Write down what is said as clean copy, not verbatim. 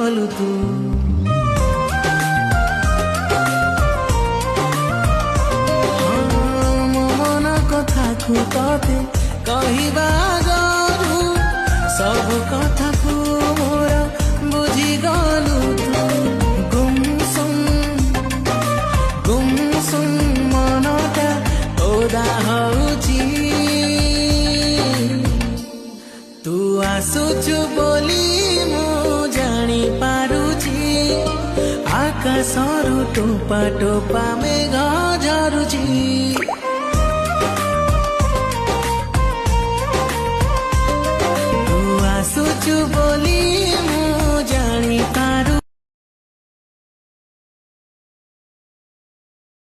ଗଲୁ ତୁ। ମୋ ମନ କଥାକୁ ତତେ କହିବା ଆଗରୁ ସବୁ କଥାକୁ ମୋର ବୁଝିଗଲୁ ତୁ। ଗୁମସୁମ ମନଟା ଓଦା ହଉଛି ତୁ ଆସୁଛୁ ବୋଲି ମୁଁ ଜାଣିପାରୁଛି। ଆକାଶରୁ ଟୋପା ଟୋପା ମେଘ ଝରୁଛି। ତୁ ଆସୁଛୁ ବୋଲି ମୁଁ